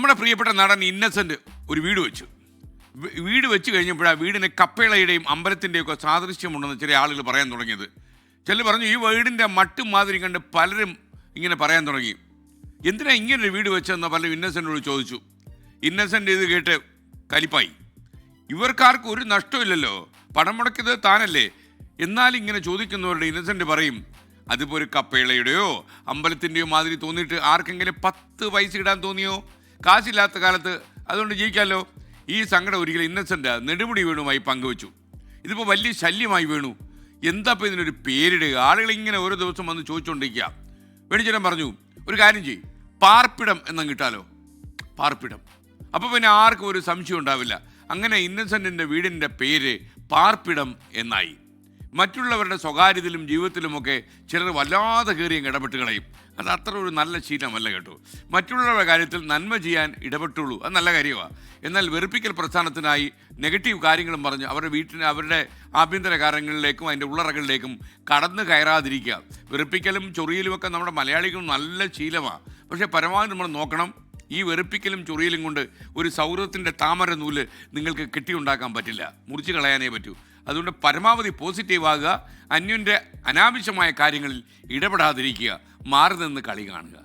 നമ്മുടെ പ്രിയപ്പെട്ട നടൻ ഇന്നസെന്റ് ഒരു വീട് വെച്ചു. വീട് വെച്ച് കഴിഞ്ഞപ്പോഴാണ് വീടിന് കപ്പേളയുടെയും അമ്പലത്തിൻ്റെയും ഒക്കെ സാദൃശ്യമുണ്ടെന്ന് ചില ആളുകൾ പറയാൻ തുടങ്ങിയത്. ചിലർ പറഞ്ഞു ഈ വീടിൻ്റെ മട്ടും മാതിരി കണ്ട് പലരും ഇങ്ങനെ പറയാൻ തുടങ്ങി. എന്തിനാ ഇങ്ങനൊരു വീട് വെച്ചതെന്ന് പലരും ഇന്നസെന്റിനോട് ചോദിച്ചു. ഇന്നസെന്റ് ഇത് കേട്ട് കലിപ്പായി. ഇവർക്കാർക്കും ഒരു നഷ്ടമില്ലല്ലോ, പണം മുടക്കിയത് താനല്ലേ. എന്നാലും ഇങ്ങനെ ചോദിക്കുന്നവരുടെ ഇന്നസെന്റ് പറയും, അതിപ്പോൾ ഒരു കപ്പേളയുടെയോ അമ്പലത്തിൻ്റെയോ മാതിരി തോന്നിയിട്ട് ആർക്കെങ്കിലും 10 പൈസ ഇടാൻ തോന്നിയോ? കാശില്ലാത്ത കാലത്ത് അതുകൊണ്ട് ജീവിക്കാമല്ലോ. ഈ സങ്കടം ഒരിക്കലും ഇന്നസെന്റ് നെടുമുടി വേണുമായി പങ്കുവച്ചു. ഇതിപ്പോൾ വലിയ ശല്യമായി വീണു. എന്താ ഇപ്പോൾ ഇതിനൊരു പേരിടുക? ആളുകൾ ഇങ്ങനെ ഓരോ ദിവസം വന്ന് ചോദിച്ചുകൊണ്ടിരിക്കുക. വേണിച്ചേട്ടൻ പറഞ്ഞു, ഒരു കാര്യം ചെയ്യും, പാർപ്പിടം എന്നും കിട്ടാലോ, പാർപ്പിടം. അപ്പോൾ പിന്നെ ആർക്കും ഒരു സംശയം ഉണ്ടാവില്ല. അങ്ങനെ ഇന്നസെന്റിൻ്റെ വീടിൻ്റെ പേര് പാർപ്പിടം എന്നായി. മറ്റുള്ളവരുടെ സ്വകാര്യത്തിലും ജീവിതത്തിലുമൊക്കെ ചിലർ വല്ലാതെ കയറിയും ഇടപെട്ട് കളയും. അത് അത്ര ഒരു നല്ല ശീലമല്ല കേട്ടോ. മറ്റുള്ളവരുടെ കാര്യത്തിൽ നന്മ ചെയ്യാൻ ഇടപെട്ടുള്ളൂ, അത് നല്ല കാര്യമാണ്. എന്നാൽ വെറുപ്പിക്കൽ പ്രസ്ഥാനത്തിനായി നെഗറ്റീവ് കാര്യങ്ങളും പറഞ്ഞ് അവരുടെ ആഭ്യന്തര കാര്യങ്ങളിലേക്കും അതിൻ്റെ ഉള്ളറകളിലേക്കും കടന്നു കയറാതിരിക്കുക. വെറുപ്പിക്കലും ചൊറിയലുമൊക്കെ നമ്മുടെ മലയാളികളും നല്ല ശീലമാണ്. പക്ഷേ പരമാവധി നമ്മൾ നോക്കണം, ഈ വെറുപ്പിക്കലും ചൊറിയലും കൊണ്ട് ഒരു സൗഹൃദത്തിൻ്റെ താമര നൂല് നിങ്ങൾക്ക് കെട്ടിയുണ്ടാക്കാൻ പറ്റില്ല, മുറിച്ച് കളയാനേ പറ്റൂ. അതുകൊണ്ട് പരമാവധി പോസിറ്റീവ് ആകുക, അന്യൻ്റെ അനാവശ്യമായ കാര്യങ്ങളിൽ ഇടപെടാതിരിക്കുക, മാറി നിന്ന് കളി കാണുക.